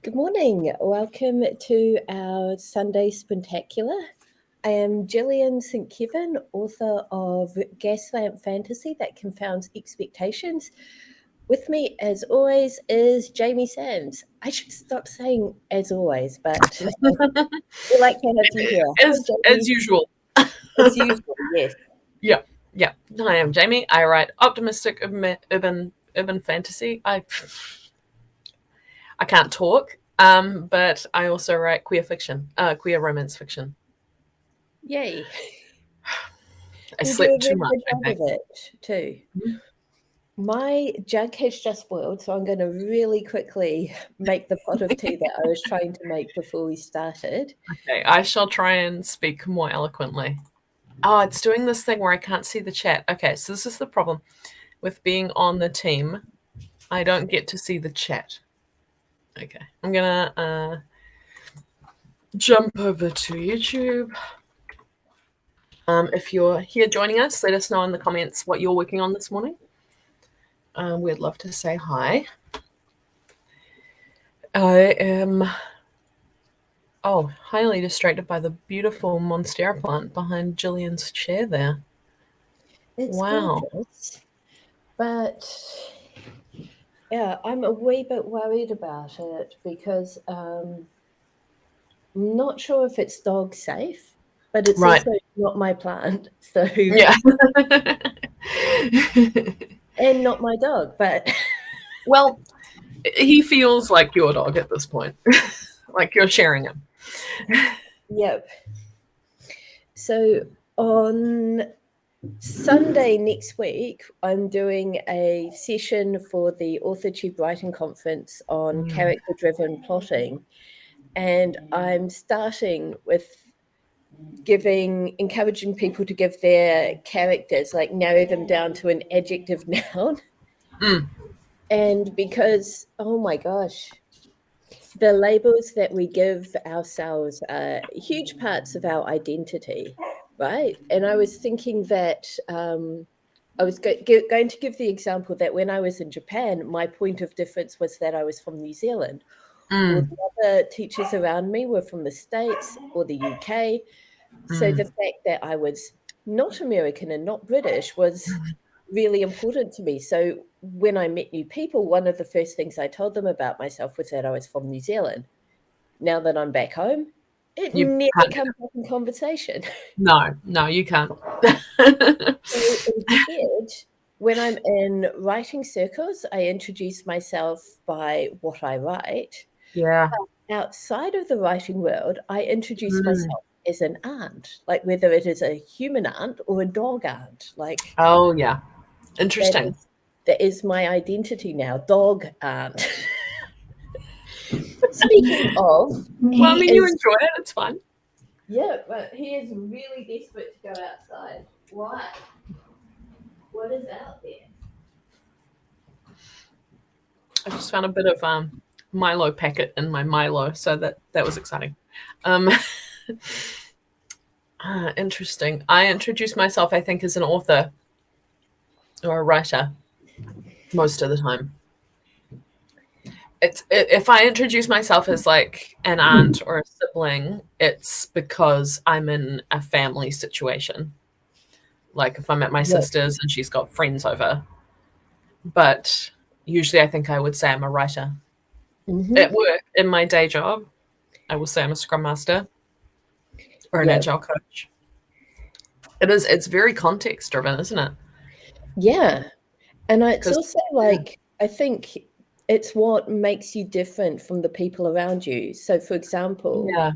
Good morning. Welcome to our Sunday Sprintacular. I am Gillian St. Kevern, author of Gaslamp Fantasy that confounds expectations. With me, as always, is Jamie Sands. I should stop saying "as always," but we like to have you here. Hi, As usual. As usual, yes. Yeah. Hi, I'm Jamie. I write optimistic urban fantasy. I can't talk, but I also write queer fiction, queer romance fiction. Yay. I You do sleep a too really much, good I job think. of it, too. Mhm. My jug has just boiled, so I'm going to really quickly make the pot of tea that I was trying to make before we started. Okay, I shall try and speak more eloquently. Oh, it's doing this thing where I can't see the chat. Okay, so this is the problem with being on the team. I don't get to see the chat. Okay, I'm gonna jump over to YouTube. If you're here joining us, let us know in the comments what you're working on this morning. We'd love to say hi. I am highly distracted by the beautiful monstera plant behind Gillian's chair there. It's Wow. gorgeous, but yeah, I'm a wee bit worried about it because I'm not sure if it's dog safe, but it's Right. also not my plant, so Yeah. and not my dog, but Well, he feels like your dog at this point. Like you're sharing him. yep. So on Sunday next week, I'm doing a session for the AuthorTube Writing Conference on character-driven plotting, and I'm starting with encouraging people to give their characters, like narrow them down to an adjective noun. Mm. And because, oh my gosh, the labels that we give ourselves are huge parts of our identity, right? And I was thinking that I was going to give the example that when I was in Japan, my point of difference was that I was from New Zealand. All Mm. the other teachers around me were from the States or the UK. So the fact that I was not American and not British was really important to me. So when I met new people, one of the first things I told them about myself was that I was from New Zealand. Now that I'm back home, it You never can't. comes up in conversation. No, you can't. So instead, when I'm in writing circles, I introduce myself by what I write. Yeah. Outside of the writing world, I introduce Mm. myself as an aunt, like whether it is a human aunt or a dog aunt. Like Oh, yeah. that Interesting. is my identity now, dog aunt. Speaking of, Well, I he mean, you is enjoy it. It's fun. yeah, but he is really desperate to go outside. Why? What is out there? I just found a bit of Milo packet in my Milo, so that was exciting. Um, Interesting. I introduce myself, I think, as an author or a writer most of the time. If I introduce myself as like an aunt or a sibling, it's because I'm in a family situation. Like if I'm at my Yeah. sister's and she's got friends over. But usually I think I would say I'm a writer. At Mm-hmm. work, in my day job, I will say I'm a scrum master or an Yeah. agile coach. It's very context driven, isn't it? Yeah. And it's Because also like, I think it's what makes you different from the people around you. So, for example, yeah,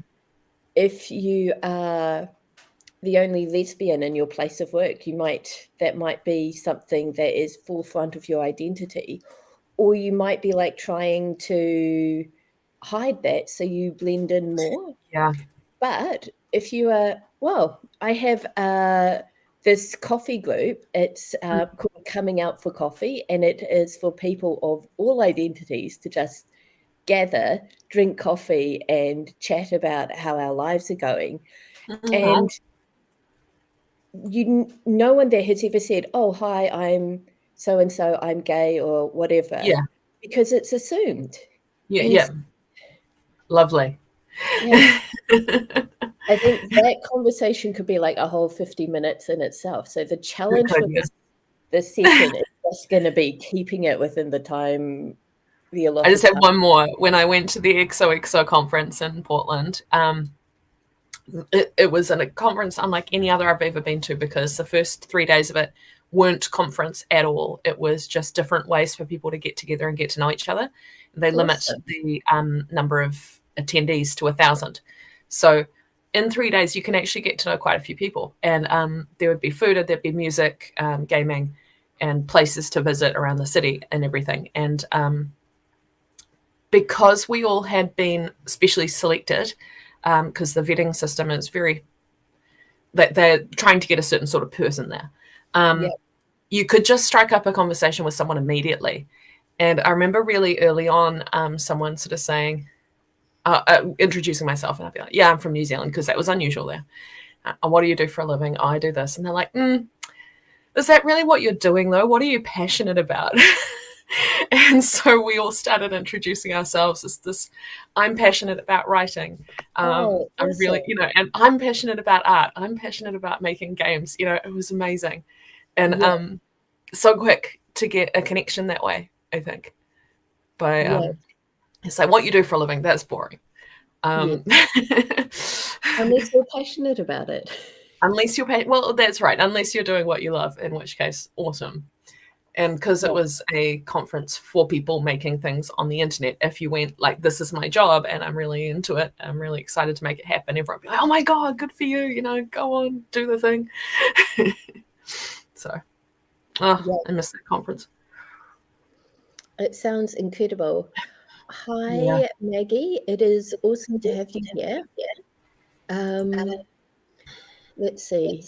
if you are the only lesbian in your place of work, that might be something that is forefront of your identity. Or you might be like trying to hide that so you blend in more. yeah, But if you are, well, I have this coffee group. It's called Coming Out for Coffee, and it is for people of all identities to just gather, drink coffee, and chat about how our lives are going. And no one there has ever said, "Oh, hi, I'm so and so, I'm gay," or whatever, yeah, because it's assumed. yeah, And yeah. Lovely. Yeah. I think that conversation could be like a whole 50 minutes in itself. So the challenge for this session is just going to be keeping it within the time, the I allotted just have time. one more. When I went to the XOXO conference in Portland, it was a conference unlike any other I've ever been to, because the first 3 days of it weren't conference at all. It was just different ways for people to get together and get to know each other. They limit the number of attendees to 1,000. So in 3 days, you can actually get to know quite a few people. And there would be food, there'd be music, gaming, and places to visit around the city and everything. And because we all had been specially selected, because the vetting system is very, that they're trying to get a certain sort of person there. You could just strike up a conversation with someone immediately. And I remember really early on, someone sort of saying, introducing myself, and I'd be like, yeah, I'm from New Zealand, because that was unusual there. What do you do for a living? Oh, I do this. And they're like, is that really what you're doing though? What are you passionate about? And so we all started introducing ourselves as this, I'm passionate about writing. I'm really, and I'm passionate about art. I'm passionate about making games. It was amazing. And so quick to get a connection that way, I think. It's like, what you do for a living, that's boring. Unless you're passionate about it. Unless you're well, that's right. Unless you're doing what you love, in which case, awesome. And because it was a conference for people making things on the internet, if you went like, this is my job and I'm really into it, I'm really excited to make it happen, everyone would be like, oh my God, good for you, go on, do the thing. So, I missed that conference. It sounds incredible. Hi, Maggie. It is awesome to have you here. Let's see.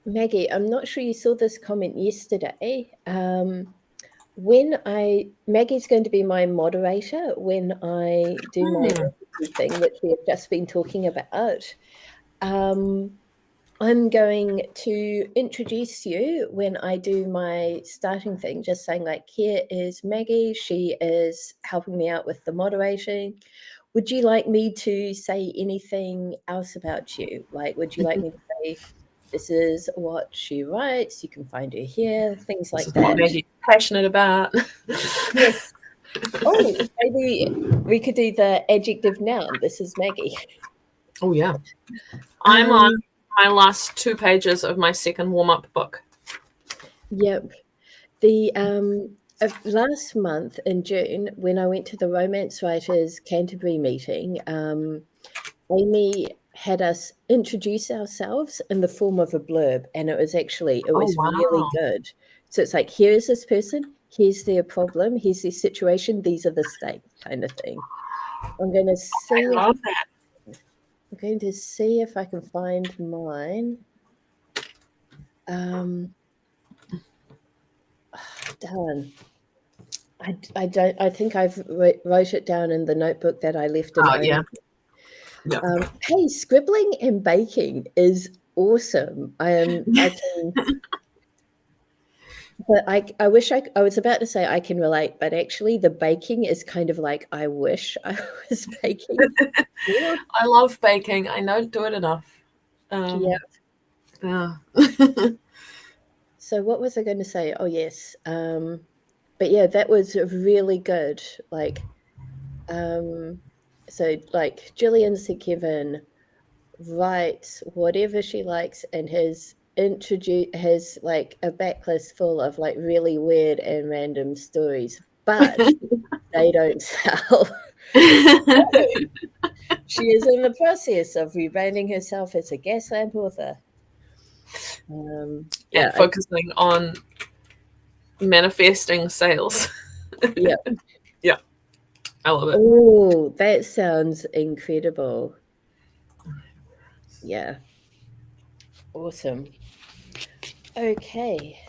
Maggie, I'm not sure you saw this comment yesterday. Maggie's going to be my moderator when I do my thing, which we have just been talking about. I'm going to introduce you when I do my starting thing, just saying like, here is Maggie. She is helping me out with the moderation. Would you like me to say anything else about you? Like, would you like me to say, this is what she writes, you can find her here, things like that? What Maggie's passionate about. Yes. Oh, maybe we could do the adjective noun. This is Maggie. Oh, yeah. I'm on my last 2 pages of my second warm-up book. Yep. The last month in June, when I went to the Romance Writers Canterbury meeting, Amy had us introduce ourselves in the form of a blurb, and it was really good. So it's like, here is this person, here's their problem, here's their situation, these are the stakes, kind of thing. I'm going to see. I love that. I'm going to see if I can find mine. Darn. I don't. I think I've wrote it down in the notebook that I left in. Hey, scribbling and baking is awesome. I can. But I wish I was about to say I can relate, but actually the baking is kind of like, I wish I was baking. I love baking. I don't do it enough. So what was I going to say? Oh, yes. But yeah, that was really good. Like, so like Gillian St. Kevern writes whatever she likes and has like a backlist full of like really weird and random stories, but they don't sell. She is in the process of rebranding herself as a Gaslamp author. Focusing on manifesting sales. Yeah. Yeah. I love it. Oh, that sounds incredible. Yeah. Awesome. Okay.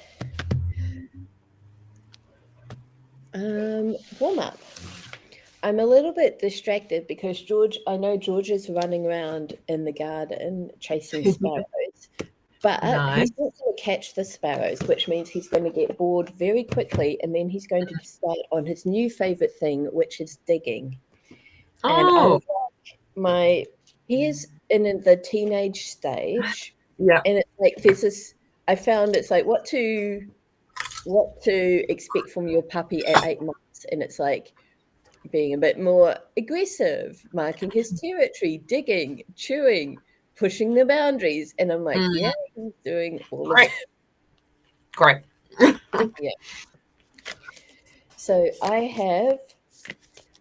Warm up. I'm a little bit distracted because I know George is running around in the garden chasing sparrows, but he's not going to catch the sparrows, which means he's going to get bored very quickly, and then he's going to start on his new favorite thing, which is digging. And I Oh, was he is in the teenage stage, yeah. and it's like there's this. I found it's like what to expect from your puppy at 8 months, and it's like being a bit more aggressive, marking his territory, digging, chewing, pushing the boundaries, and I'm like, yeah, he's doing all of Great. it. Great. Yeah. So I have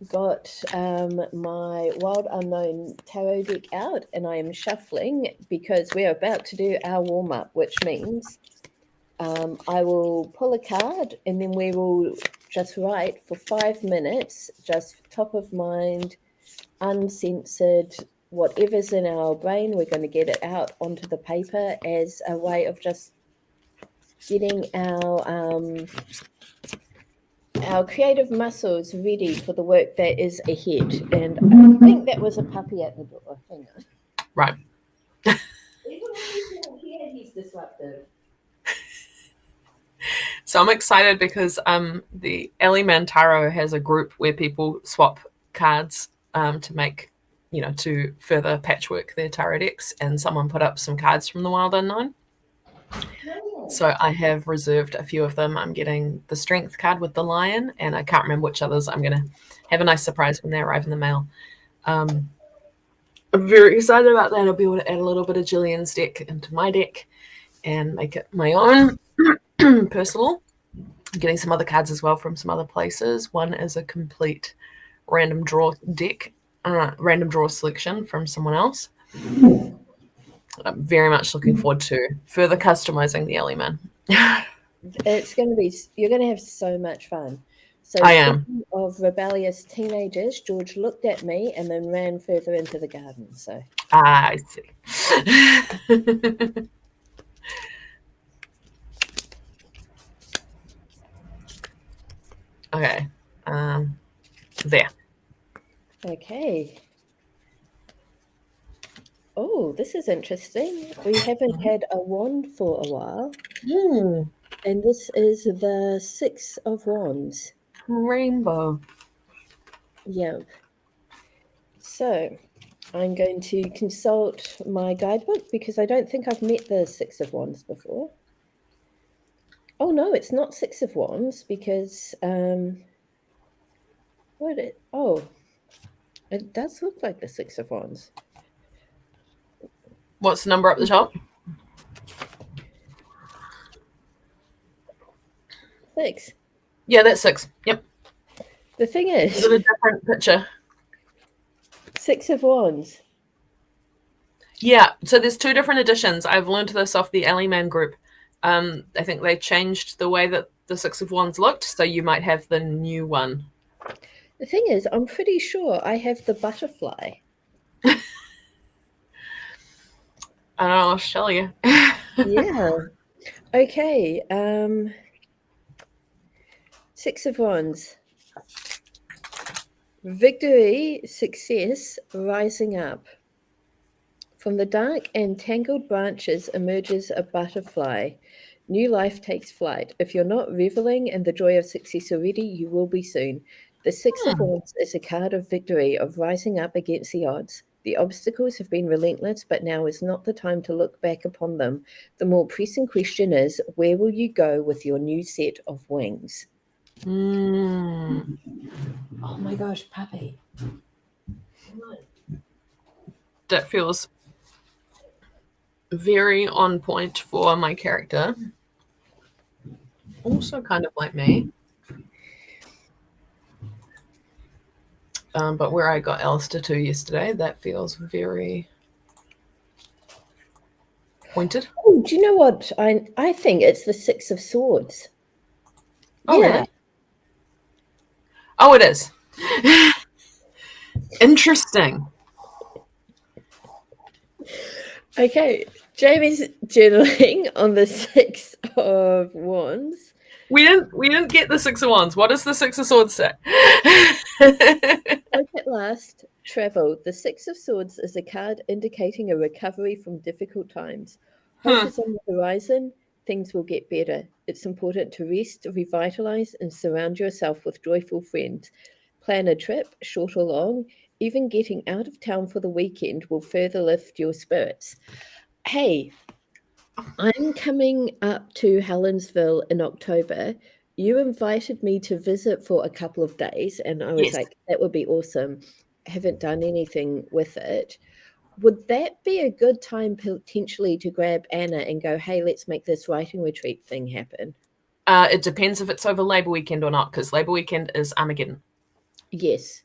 got my Wild Unknown tarot deck out, and I am shuffling because we're about to do our warm up, which means I will pull a card and then we will just write for 5 minutes, just top of mind, uncensored, whatever's in our brain. We're going to get it out onto the paper as a way of just getting our creative muscles ready for the work that is ahead. And I think that was a puppy at the door. Hang on. Right. Even when he's not here, he's disruptive. So I'm excited because the Ellie Mantaro has a group where people swap cards to make, to further patchwork their tarot decks, and someone put up some cards from the Wild Unknown. So I have reserved a few of them. I'm getting the Strength card with the lion, and I can't remember which others. I'm going to have a nice surprise when they arrive in the mail. I'm very excited about that. I'll be able to add a little bit of Gillian's deck into my deck and make it my own personal. I'm getting some other cards as well from some other places. One is a complete random draw deck, random draw selection from someone else. I'm very much looking forward to further customizing the Ellie Man. It's going to be, you're going to have so much fun. So, I am. speaking of rebellious teenagers, George looked at me and then ran further into the garden. So, I see. Okay. There. okay. Oh, this is interesting. We haven't had a wand for a while. Mm, And this is the Six of Wands. rainbow. Yeah. So I'm going to consult my guidebook because I don't think I've met the Six of Wands before. Oh no, it's not Six of Wands because it does look like the Six of Wands. What's the number up the top? 6. Yeah, that's 6. Yep. The thing Is is, it a different picture? Six of Wands. Yeah, so there's 2 different editions. I've learned this off the Ellie Man group. I think they changed the way that the Six of Wands looked, so you might have the new one. The thing is, I'm pretty sure I have the butterfly. I'll show you. Yeah. Okay. Six of Wands. Victory, success, rising up. From the dark and tangled branches emerges a butterfly. New life takes flight. If you're not reveling in the joy of success already, you will be soon. The Six of Wands is a card of victory, of rising up against the odds. The obstacles have been relentless, but now is not the time to look back upon them. The more pressing question is, where will you go with your new set of wings? Mm. Oh my gosh, puppy. That feels very on point for my character. Also kind of like me. But where I got Alistair to yesterday, that feels very pointed. Oh, do you know what? I think it's the Six of Swords. Oh, Yeah. really? Oh, it is. Interesting. Okay, Jamie's journaling on the Six of Wands. We didn't get the Six of Wands. What does the Six of Swords say? Hope at last, travel. The Six of Swords is a card indicating a recovery from difficult times. Hope is on the horizon. Things will get better. It's important to rest, revitalize, and surround yourself with joyful friends. Plan a trip, short or long, Even getting out of town for the weekend will further lift your spirits. Hey, I'm coming up to Helensville in October. You invited me to visit for a couple of days, and I was Yes. like, that would be awesome. Haven't done anything with it. Would that be a good time potentially to grab Anna and go, hey, let's make this writing retreat thing happen? It depends if it's over Labour weekend or not, because Labour weekend is Armageddon. Yes.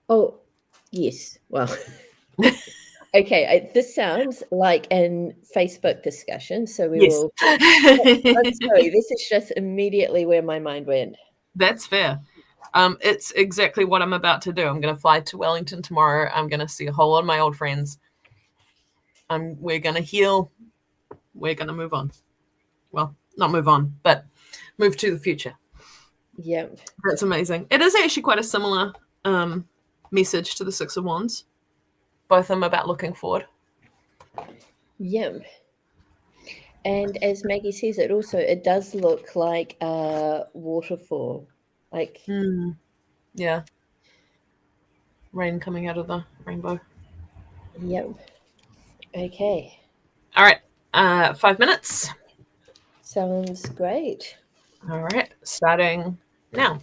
Oh, yes. Well, okay. This sounds like an Facebook discussion, so we Yes. will. I'm sorry. This is just immediately where my mind went. That's fair. It's exactly what I'm about to do. I'm going to fly to Wellington tomorrow. I'm going to see a whole lot of my old friends. We're going to heal. We're going to move on. Well, not move on, but move to the future. Yep. That's amazing. It is actually quite a similar message to the Six of Wands. Both of them about looking forward. Yep. And as Maggie says, it does look like a waterfall. Like Yeah. Rain coming out of the rainbow. Yep. Okay. All right. 5 minutes. Sounds great. All right. Starting now.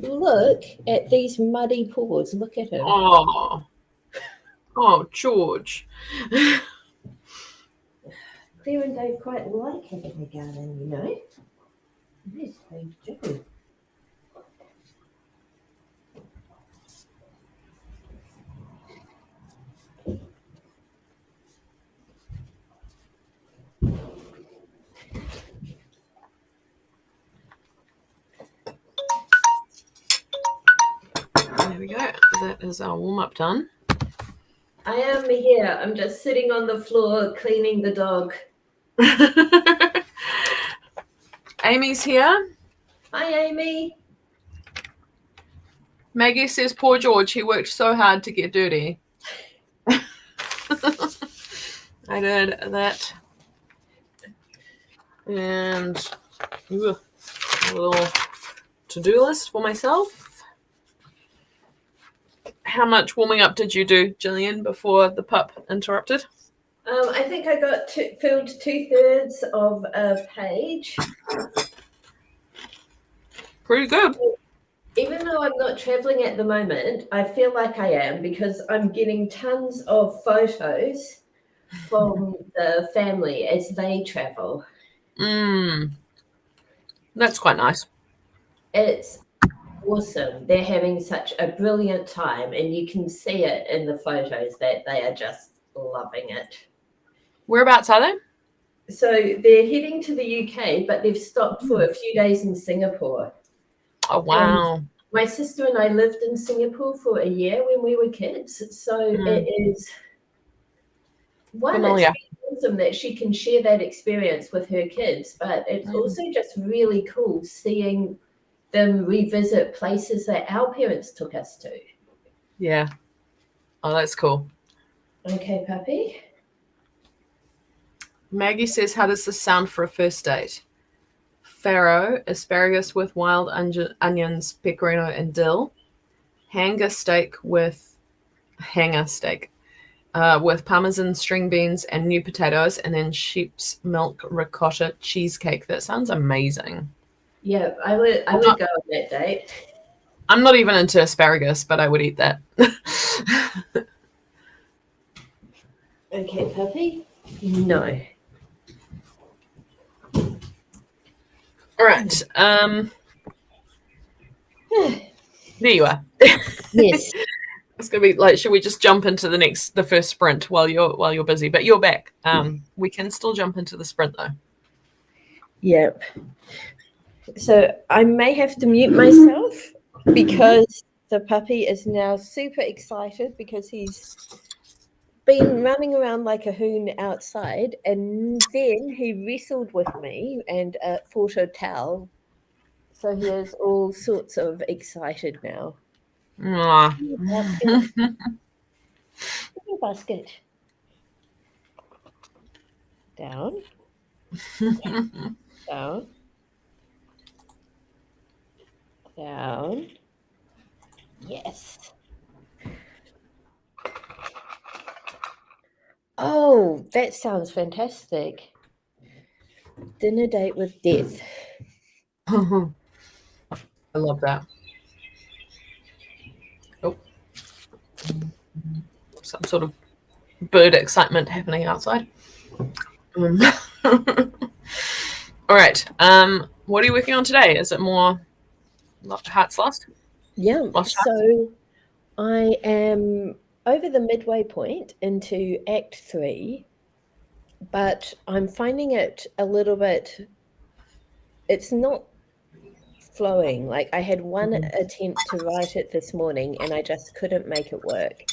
look at these muddy paws. Look at him. Oh, George. Claire and Dave quite like having a garden, you know. Yes, they do. There we go. That is our warm-up done. I am here. I'm just sitting on the floor cleaning the dog. Amy's here. Hi, Amy. Maggie says, poor George, he worked so hard to get dirty. I did that. And a little to-do list for myself. How much warming up did you do, Gillian, before the pup interrupted? I think I got filled 2/3 of a page. Pretty good. Even though I'm not traveling at the moment, I feel like I am because I'm getting tons of photos from the family as they travel. That's quite nice. It's awesome. They're having such a brilliant time, and you can see it in the photos that they are just loving it. Whereabouts are they? So they're heading to the UK, but they've stopped for a few days in Singapore. Oh, wow. And my sister and I lived in Singapore for a year when we were kids. So it is one, it's awesome that she can share that experience with her kids, but it's also just really cool seeing them revisit places that our parents took us to. Yeah. Oh, that's cool. Okay, puppy. Maggie says, how does this sound for a first date? Farro, asparagus with wild onions, pecorino, and dill. Hanger steak with parmesan string beans and new potatoes, and then sheep's milk ricotta cheesecake. That sounds amazing. Yeah, I would go on that date. I'm not even into asparagus, but I would eat that. Okay, puppy. No. All right. There you are. Yes. It's gonna be like, should we just jump into the first sprint while you're busy? But you're back. We can still jump into the sprint though. Yep. So I may have to mute myself because the puppy is now super excited because he's been running around like a hoon outside, and then he wrestled with me and fought a towel. So he is all sorts of excited now. Basket. Down. Down. Down. Yes. Oh, that sounds fantastic. Dinner date with death. I love that. Oh. Some sort of bird excitement happening outside. All right. What are you working on today? Is it more Hearts Lost? Yeah. So I am over the midway point into Act 3, but I'm finding it a little bit, it's not flowing. Like I had one attempt to write it this morning and I just couldn't make it work.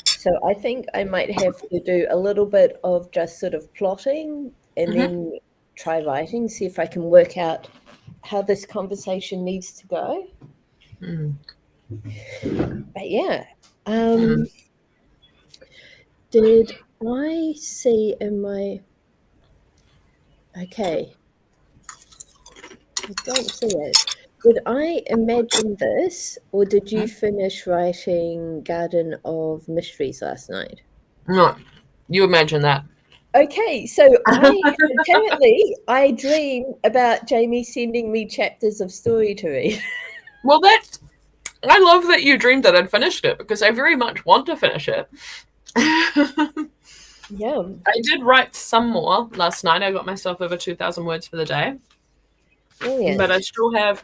So I think I might have to do a little bit of just sort of plotting and then try writing, see if I can work out how this conversation needs to go. But yeah, did I see in my, okay, I don't see it. Did I imagine this, or did you finish writing Garden of Mysteries last night? No, you imagine that. Okay, so apparently I dream about Jamie sending me chapters of story to read. Well, I love that you dreamed that I'd finished it because I very much want to finish it. Yeah. I did write some more last night. I got myself over 2,000 words for the day. Brilliant. But I still have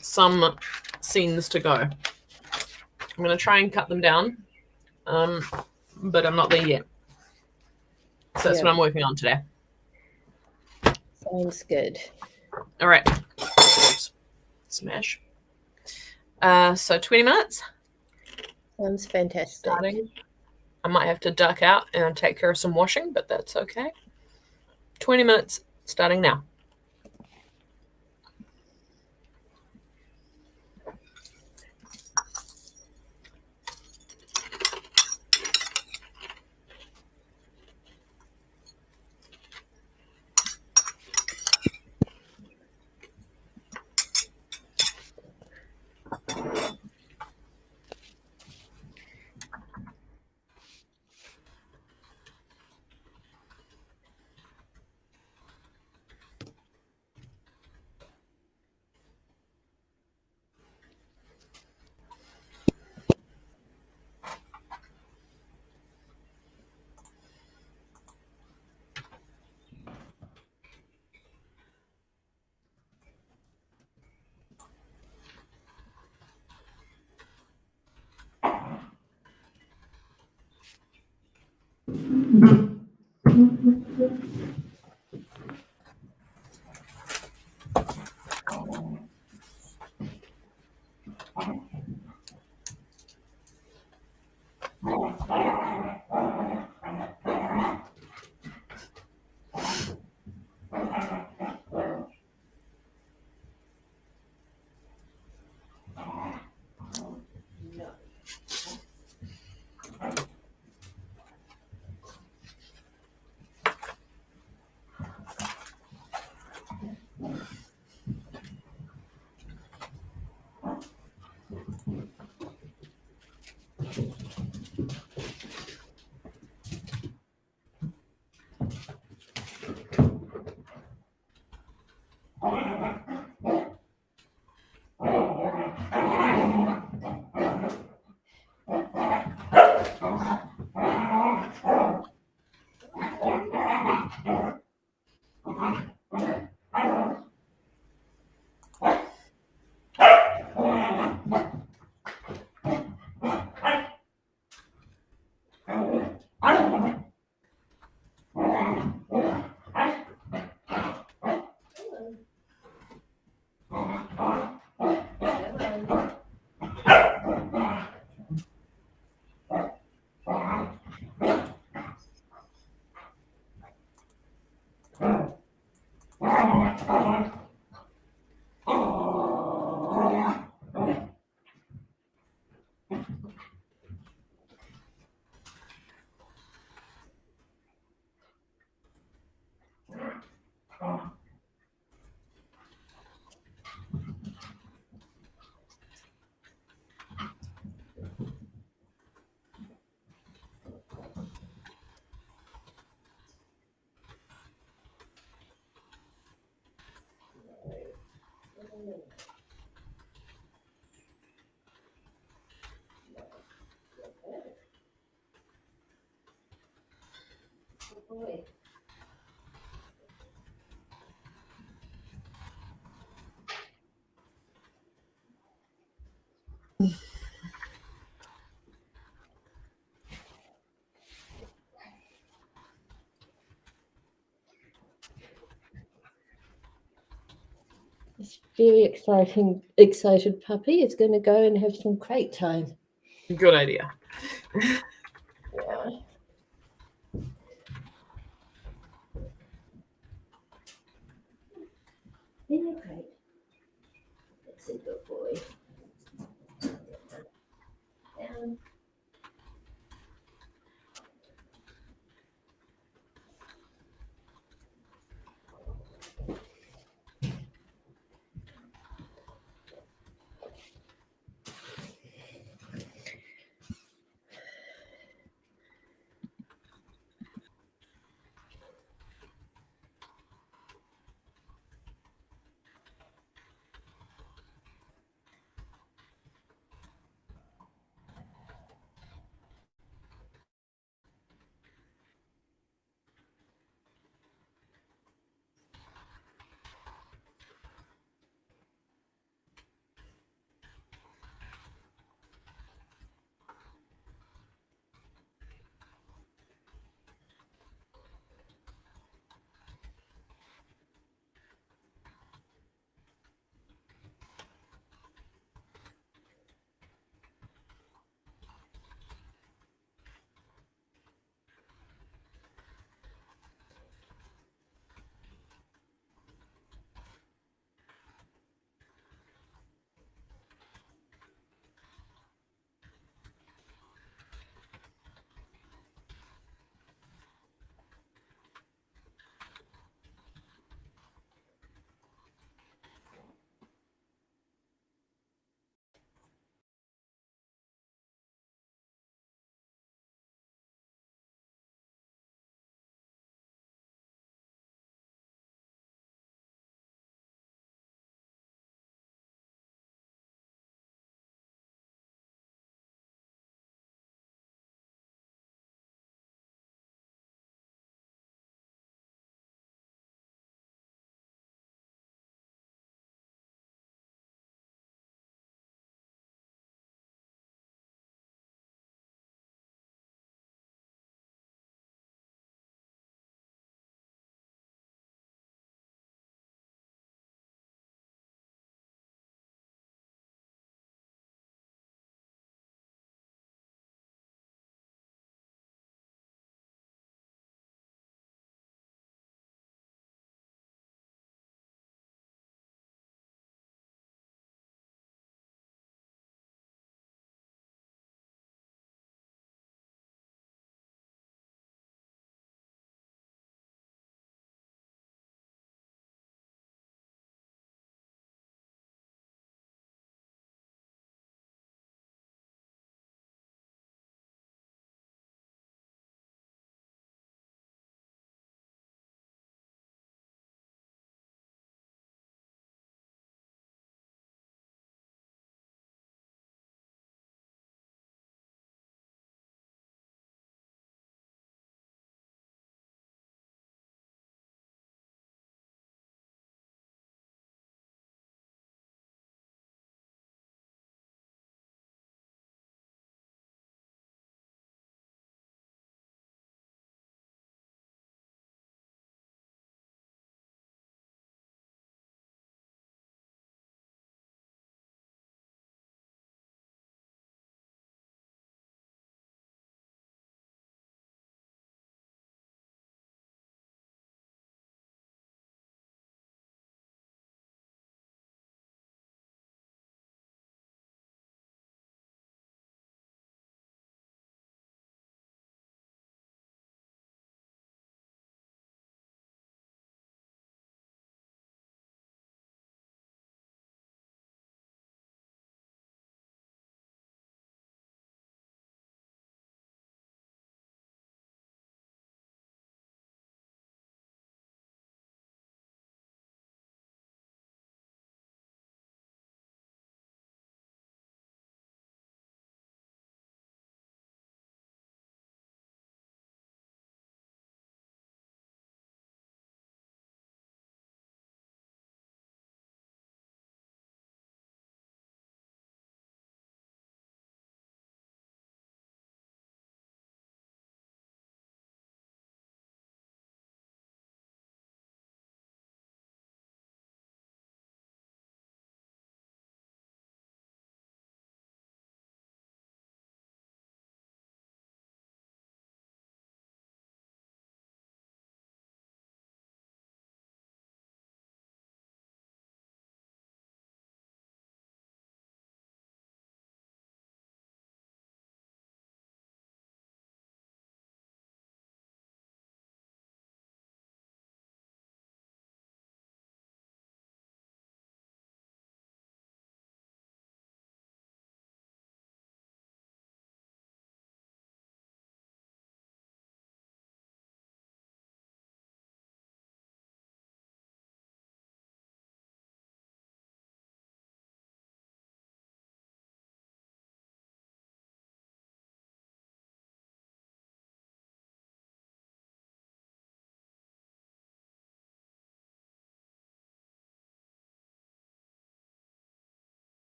some scenes to go. I'm going to try and cut them down, but I'm not there yet. So that's what I'm working on today. Sounds good. All right. Smash. So 20 minutes. Sounds fantastic. Starting. I might have to duck out and take care of some washing, but that's okay. 20 minutes starting now. This very excited puppy is going to go and have some crate time. Good idea. Yeah. In your crate. That's a good boy. Down.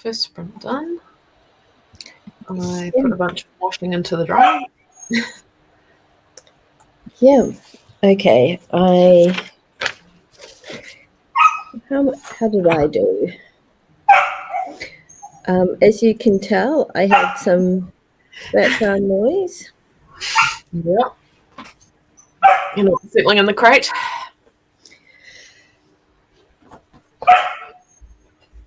First sprint done. I put a bunch of washing into the dryer. Yeah. Okay. How did I do? As you can tell, I had some background noise. Yep. You know, settling in the crate.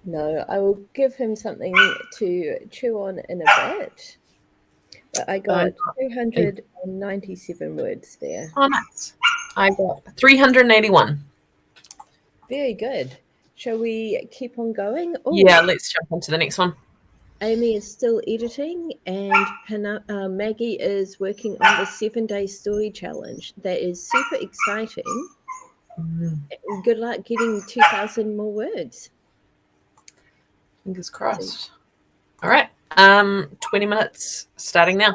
No, I will give him something to chew on in a bit. But I got 297 words there. Oh, nice. I got 381. Very good. Shall we keep on going? Ooh, Yeah, let's jump into the next one. Amy is still editing, and Maggie is working on the 7-day story challenge. That is super exciting. Good luck getting 2,000 more words. Fingers crossed. All right. 20 minutes starting now.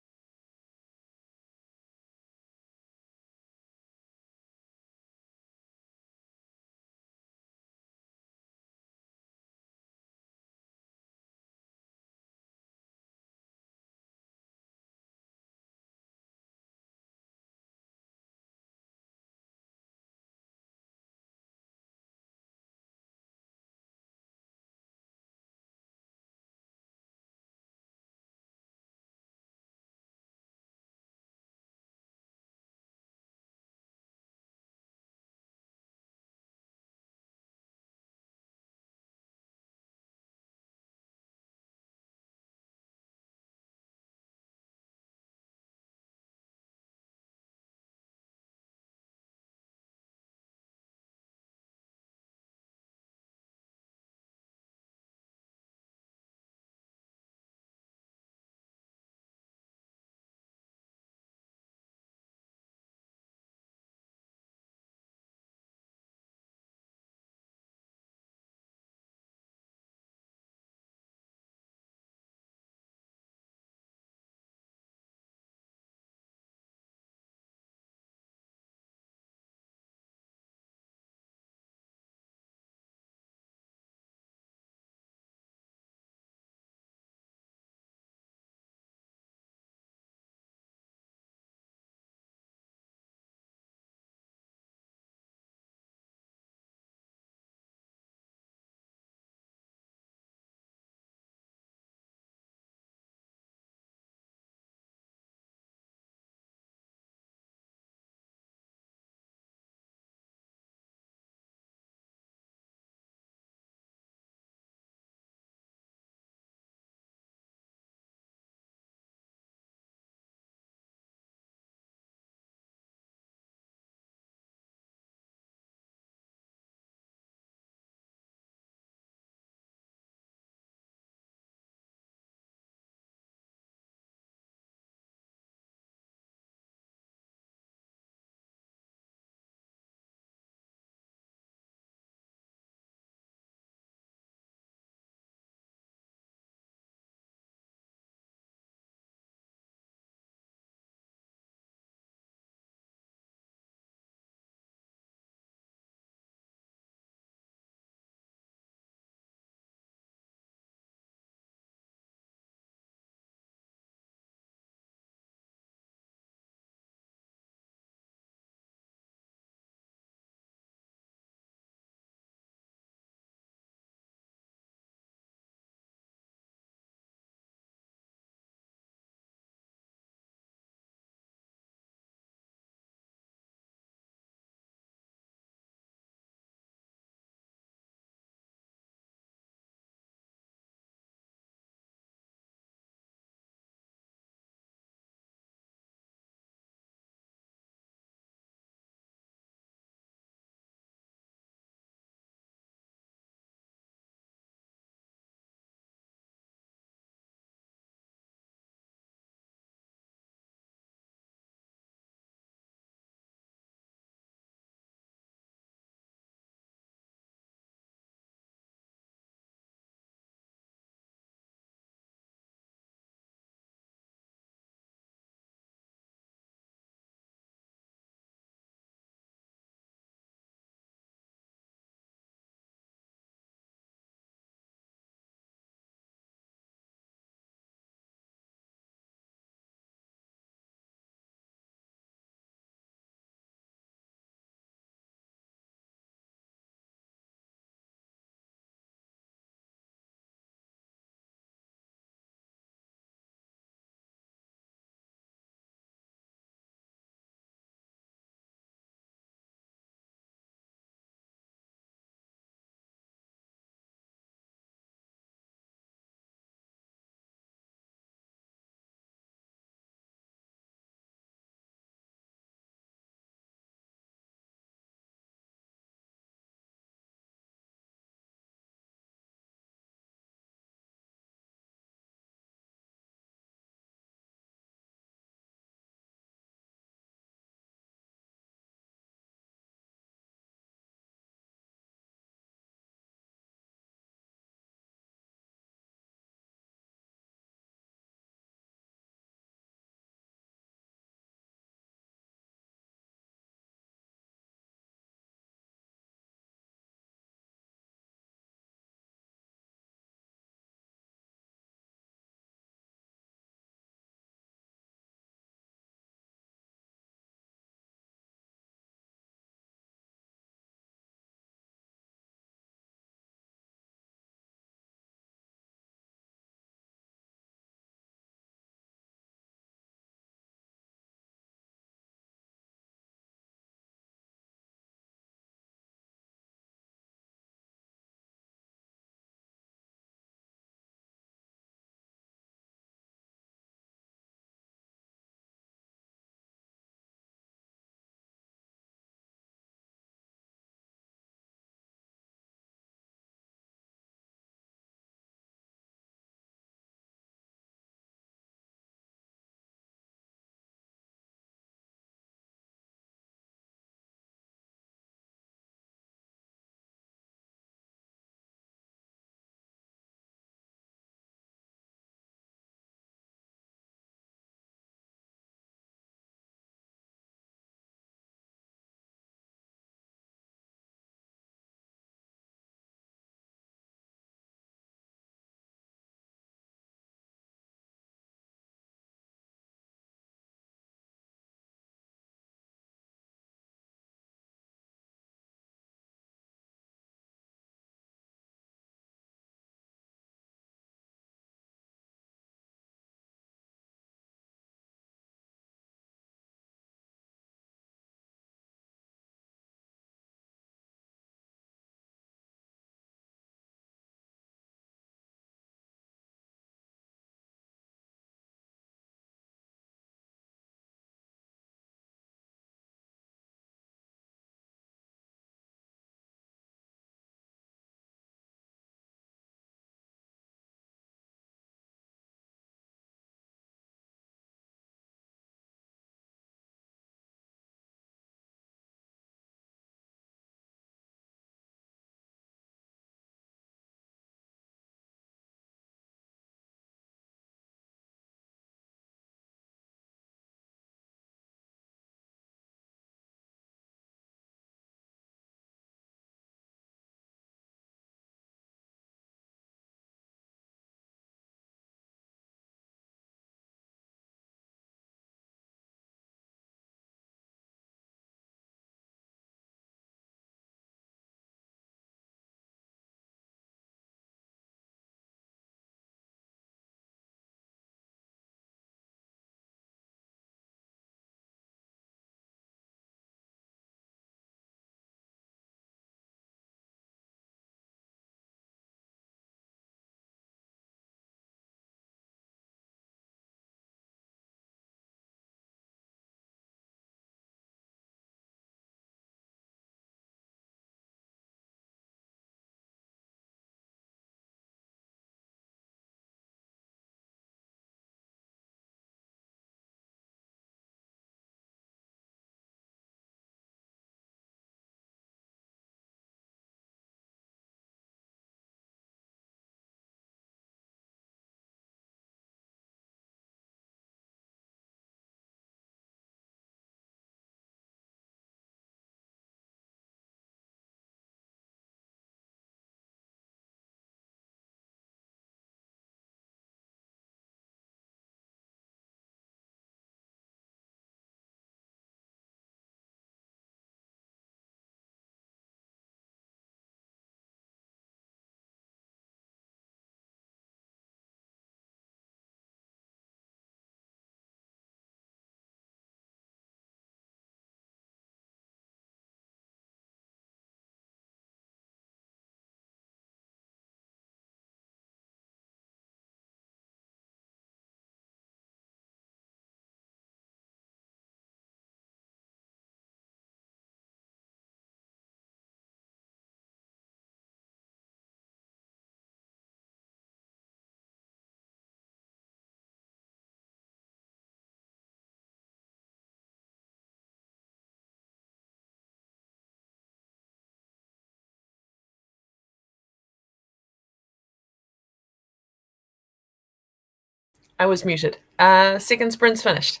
I was muted. Second sprint's finished.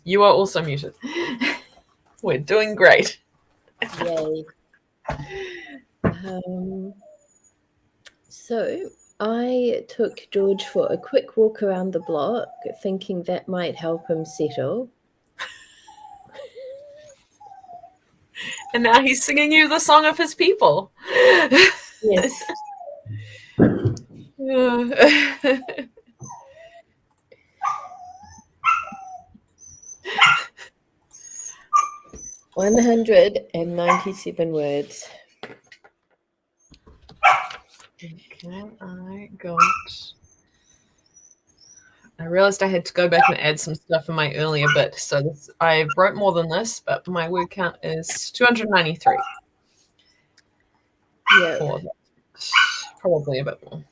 You are also muted. We're doing great. Yay. So I took George for a quick walk around the block, thinking that might help him settle. And now he's singing you the song of his people. Yes. 197 words. Okay, I realized I had to go back and add some stuff in my earlier bit. So I wrote more than this, but my word count is 293. Yeah. For that. Probably a bit more.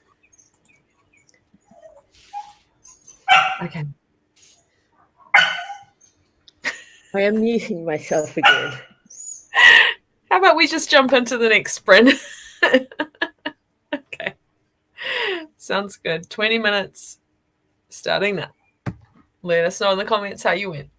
Okay. I am muting myself again. How about we just jump into the next sprint? Okay. Sounds good. 20 minutes starting now. Let us know in the comments how you went.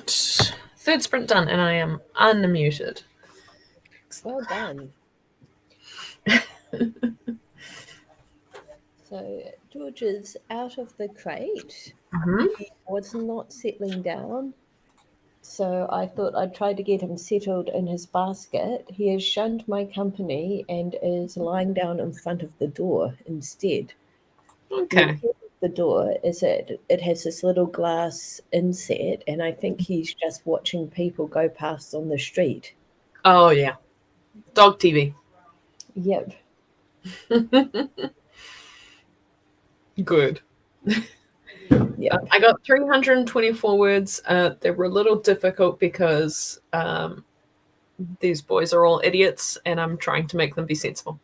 Third sprint done, and I am unmuted. Well done. So George is out of the crate. He was not settling down. So I thought I'd try to get him settled in his basket. He has shunned my company and is lying down in front of the door instead. Okay. The door is it has this little glass inset, and I think he's just watching people go past on the street. Oh, yeah. Dog TV. Yep. Good. Yep. I got 324 words. They were a little difficult because these boys are all idiots, and I'm trying to make them be sensible.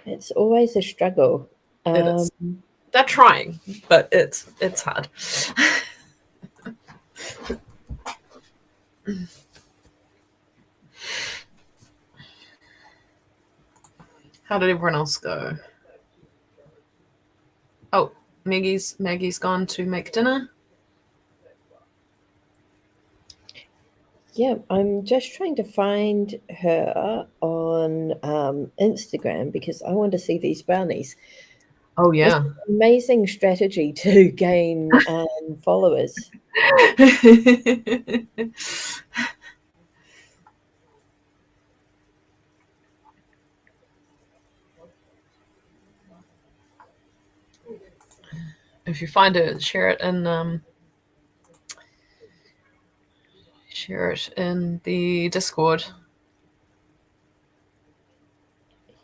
It's always a struggle. It is. They're trying, but it's hard. How did everyone else go? Oh, Maggie's gone to make dinner. Yeah, I'm just trying to find her on Instagram because I want to see these brownies. Oh, yeah. Amazing strategy to gain followers. If you find it, share it in the Discord.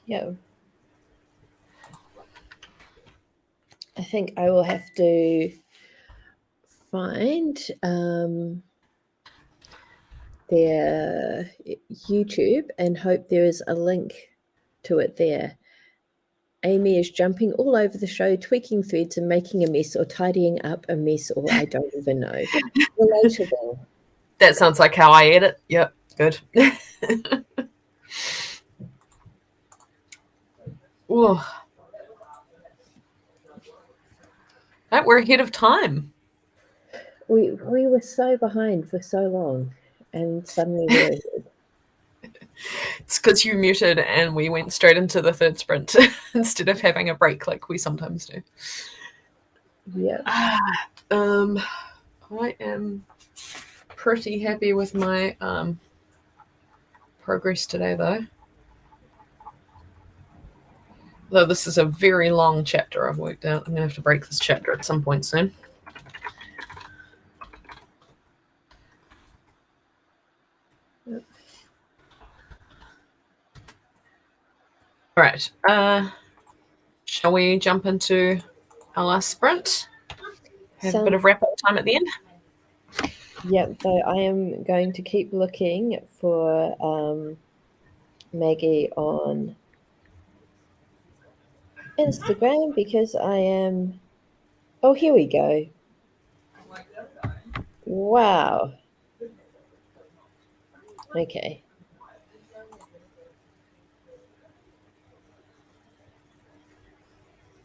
Yeah. I think I will have to find their YouTube and hope there is a link to it there. Amy is jumping all over the show, tweaking threads and making a mess or tidying up a mess, or I don't even know. Relatable. That sounds like how I edit. Yep, good. Ooh. Right, we're ahead of time. We were so behind for so long, and suddenly we're ahead. It's because you muted and we went straight into the third sprint instead of having a break like we sometimes do. Yeah. I am pretty happy with my progress today, though. Though this is a very long chapter I've worked out. I'm going to have to break this chapter at some point soon. Yep. All right. Shall we jump into our last sprint? Have a bit of wrap-up time at the end? Yep, so I am going to keep looking for Maggie on Instagram because I am... Oh, here we go. Wow. Okay.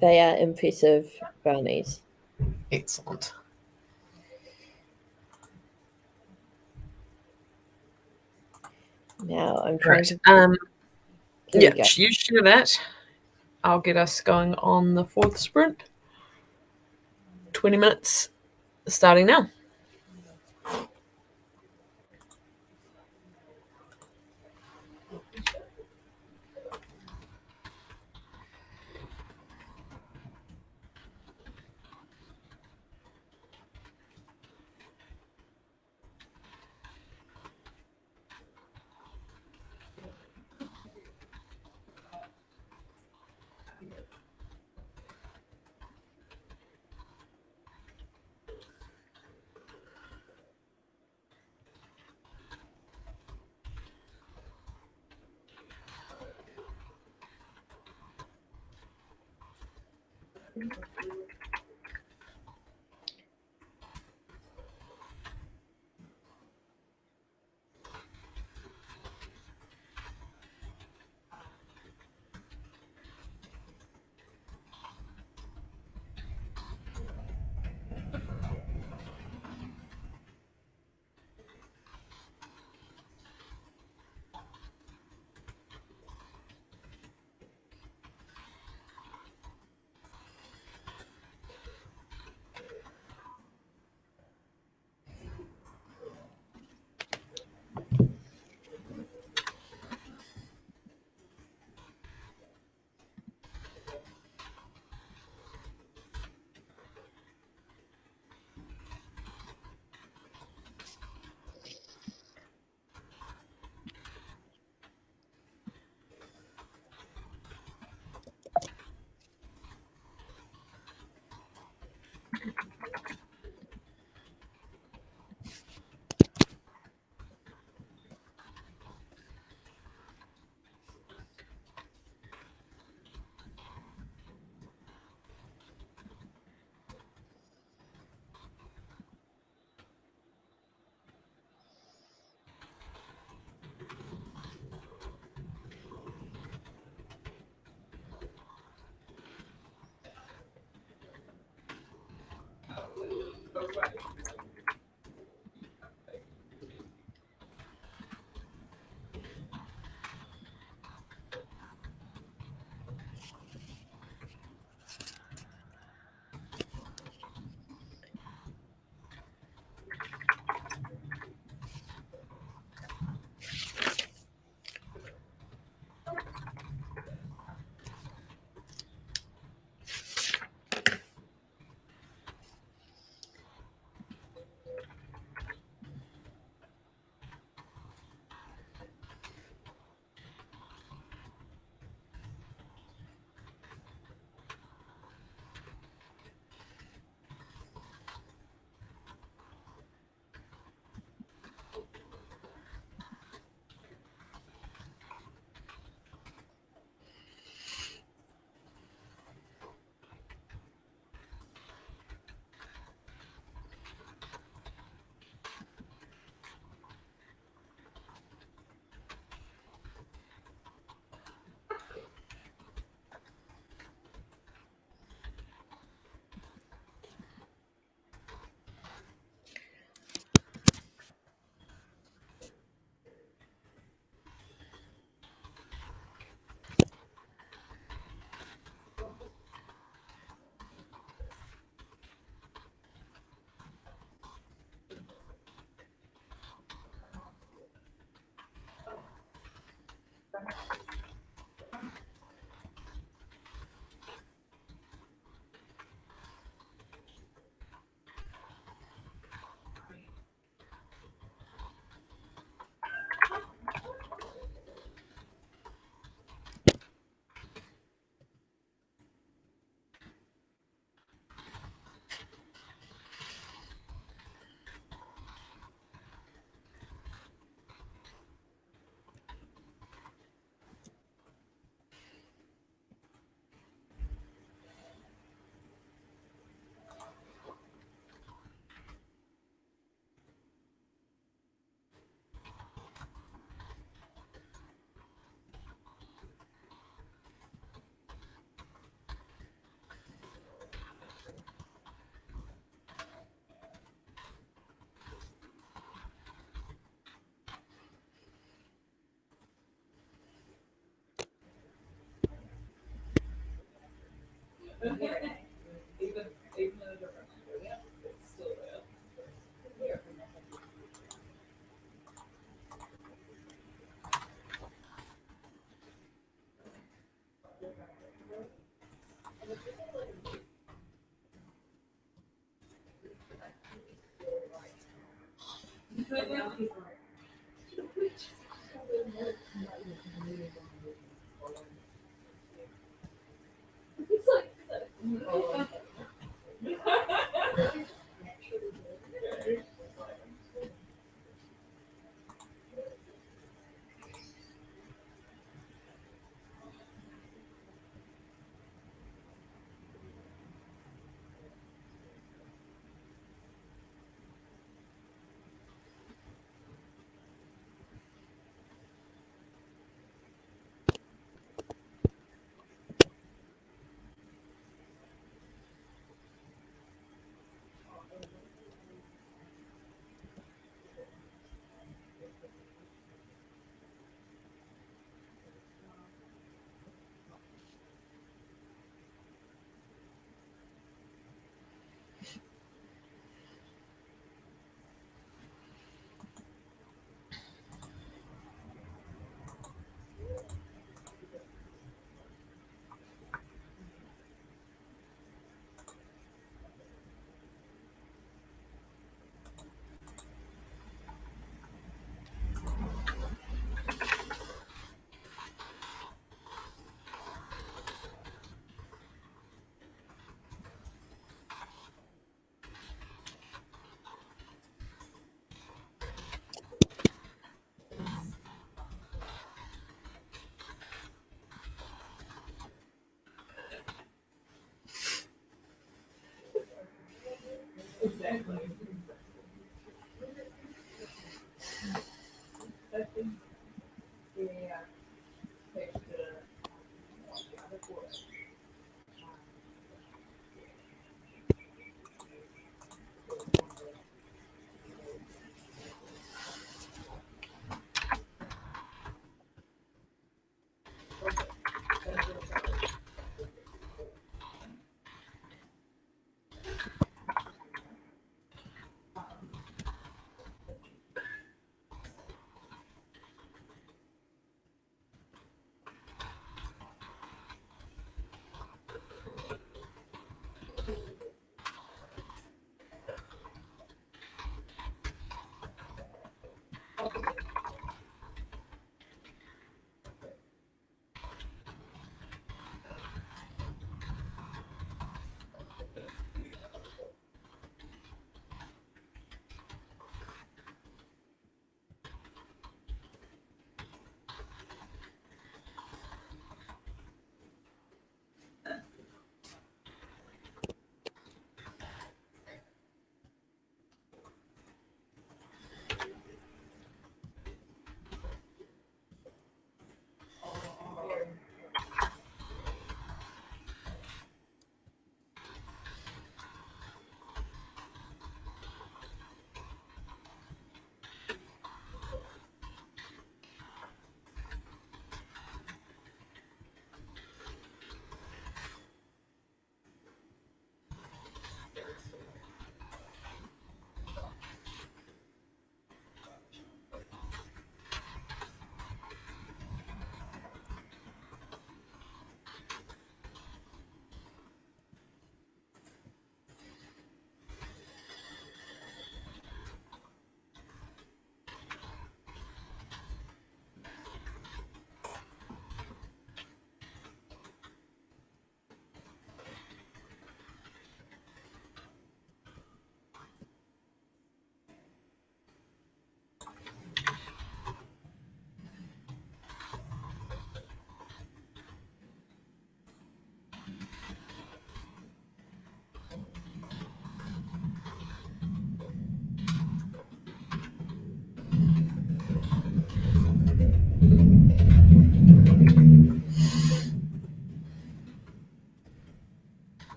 They are impressive brownies. Excellent. Now I'm trying to... Yeah, you share that. I'll get us going on the fourth sprint. 20 minutes starting now.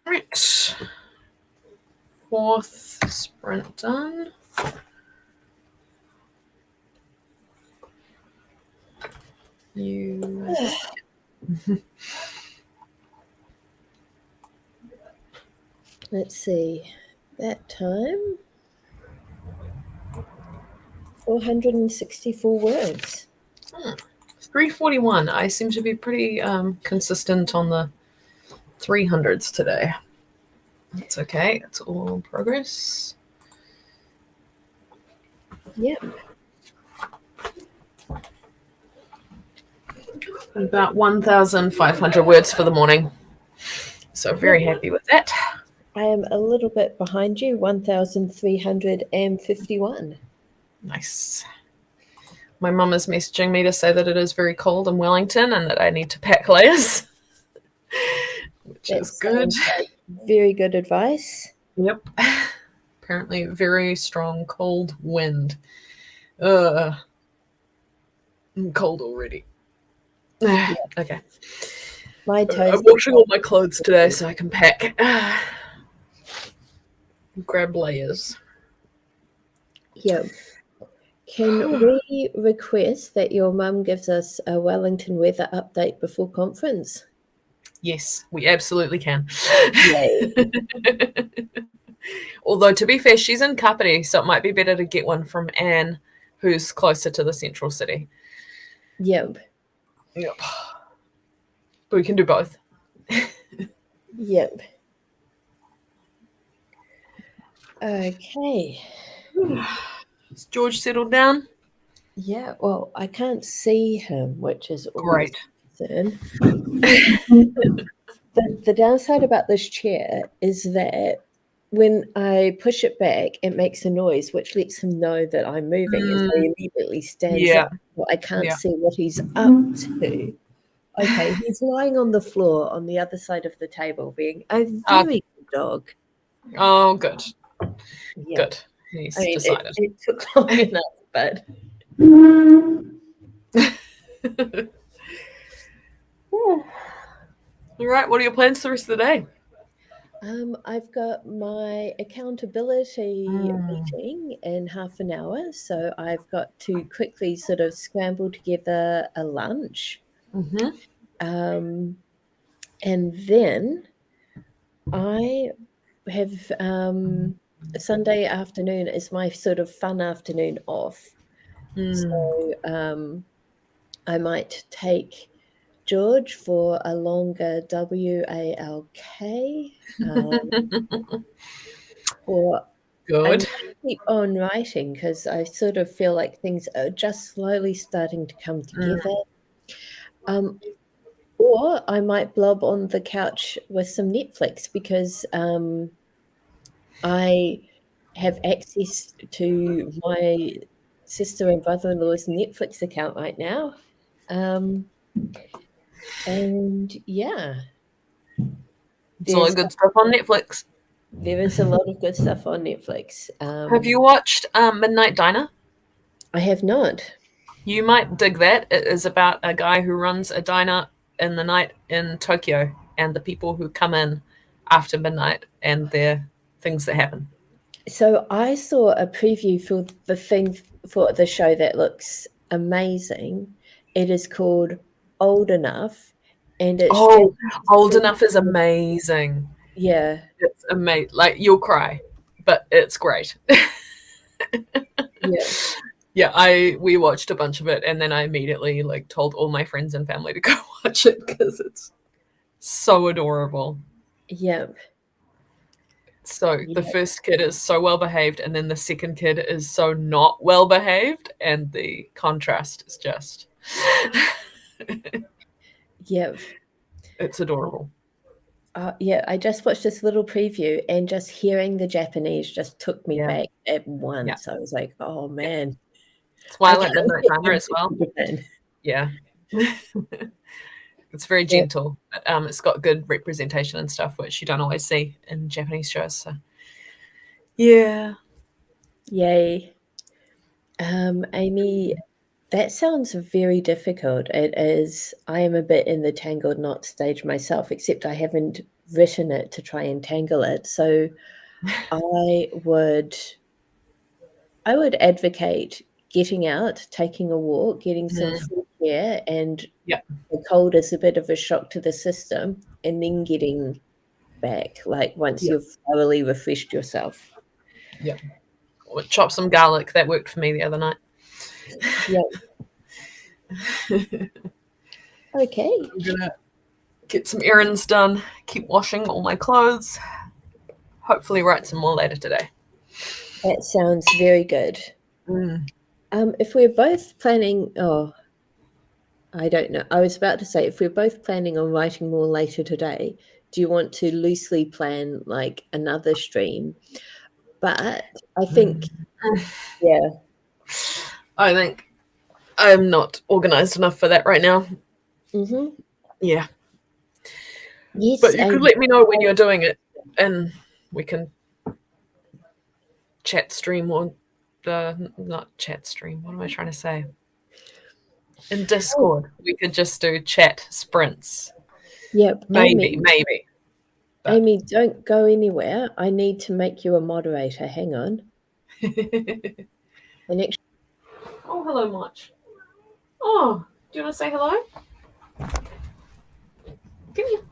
Right. Fourth sprint done. You. Let's see. That time, 464 words. 341. I seem to be pretty consistent on the 300s today. That's okay. It's all progress. Yep. About 1,500 words for the morning. So very happy with that. I am a little bit behind you, 1,351. Nice. My mum is messaging me to say that it is very cold in Wellington and that I need to pack layers, which is good. Like very good advice. Yep. Apparently very strong cold wind. I'm cold already. Okay. My toes. I'm washing all my clothes today so I can pack. Grab layers. Yep. Can we request that your mum gives us a Wellington weather update before conference? Yes, we absolutely can. Yay. Although, to be fair, she's in Kapiti, so it might be better to get one from Anne, who's closer to the central city. Yep. Yep. But we can do both. Yep. Okay. Is George settled down? Yeah, well, I can't see him, which is always Great. a concern. The downside about this chair is that when I push it back, it makes a noise, which lets him know that I'm moving, and so he immediately stands up. Well, I can't see what he's up to. Okay, he's lying on the floor on the other side of the table, being a very good dog. Oh, good. Yeah. Good. He's decided. It took long enough, but. All right, what are your plans for the rest of the day? I've got my accountability meeting in half an hour, so I've got to quickly sort of scramble together a lunch. And then I have Sunday afternoon is my sort of fun afternoon off. So I might take George for a longer WALK. Or Good. I keep on writing because I sort of feel like things are just slowly starting to come together. Or I might blob on the couch with some Netflix because I have access to my sister and brother-in-law's Netflix account right now. And yeah. It's all the good stuff on Netflix. There is a lot of good stuff on Netflix. Have you watched Midnight Diner? I have not. You might dig that. It is about a guy who runs a diner in the night in Tokyo and the people who come in after midnight and their things that happen. So I saw a preview for the show that looks amazing. It is called Old Enough, and it's Old Enough is amazing. Yeah, it's amazing. Like you'll cry, but it's great. Yeah, we watched a bunch of it, and then I immediately told all my friends and family to go watch it because it's so adorable. Yep. So the first kid is so well behaved, and then the second kid is so not well behaved, and the contrast is just Yep. It's adorable. Yeah, I just watched this little preview, and just hearing the Japanese just took me back at once. I was like, "Oh man!" It's why I like Midnight Timer as well. Yeah, it's very gentle, but it's got good representation and stuff, which you don't always see in Japanese shows. So, yeah, yay, Amy. That sounds very difficult. It is. I am a bit in the tangled knot stage myself, except I haven't written it to try and tangle it. So I would advocate getting out, taking a walk, getting some fresh chair, and Yeah. the cold is a bit of a shock to the system, and then getting back, like once you've thoroughly refreshed yourself. Yeah. Chop some garlic. That worked for me the other night. Yeah. Okay. I'm gonna get some errands done, keep washing all my clothes, hopefully write some more later today. That sounds very good. Mm. If we're both planning, I don't know. I was about to say, if we're both planning on writing more later today, do you want to loosely plan like another stream? But I think, yeah. I think I'm not organized enough for that right now. Mm-hmm. Yeah. Yes. But you could let me know when you're doing it, and we can chat stream or not chat stream. What am I trying to say? In Discord, we could just do chat sprints. Yep. Maybe. But Amy, don't go anywhere. I need to make you a moderator. Hang on. And actually, oh, hello, March. Oh, do you want to say hello? Come here.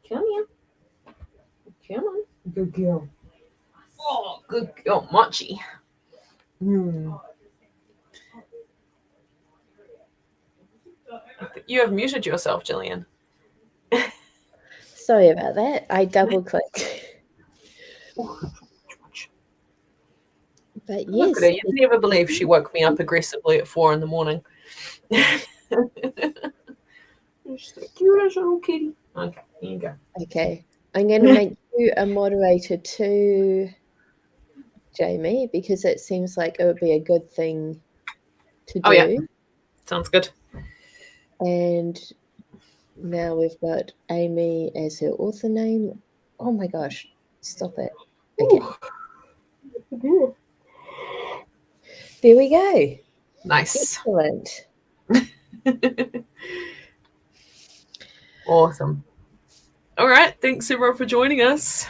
Come here. Come on. Good girl. Oh, good girl, Mochi. You have muted yourself, Gillian. sorry about that. I double clicked. But yes. Look at her. You'd never believe she woke me up aggressively at 4 a.m. She's the cutest little kitty. Okay, here you go. Okay. I'm going to make you a moderator too, Jamie, because it seems like it would be a good thing to do. Oh, yeah. Sounds good. And now we've got Amy as her author name. Oh my gosh. Stop it. Okay. Ooh. There we go. Nice. Excellent. Awesome. All right. Thanks, everyone, for joining us.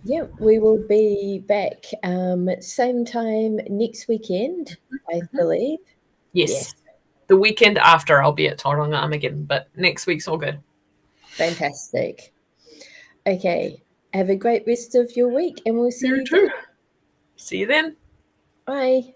Yeah, we will be back same time next weekend, I believe. Yes. The weekend after I'll be at Tauranga Armageddon, but next week's all good. Fantastic. Okay. Have a great rest of your week, and we'll see you too. then. See you then. Bye.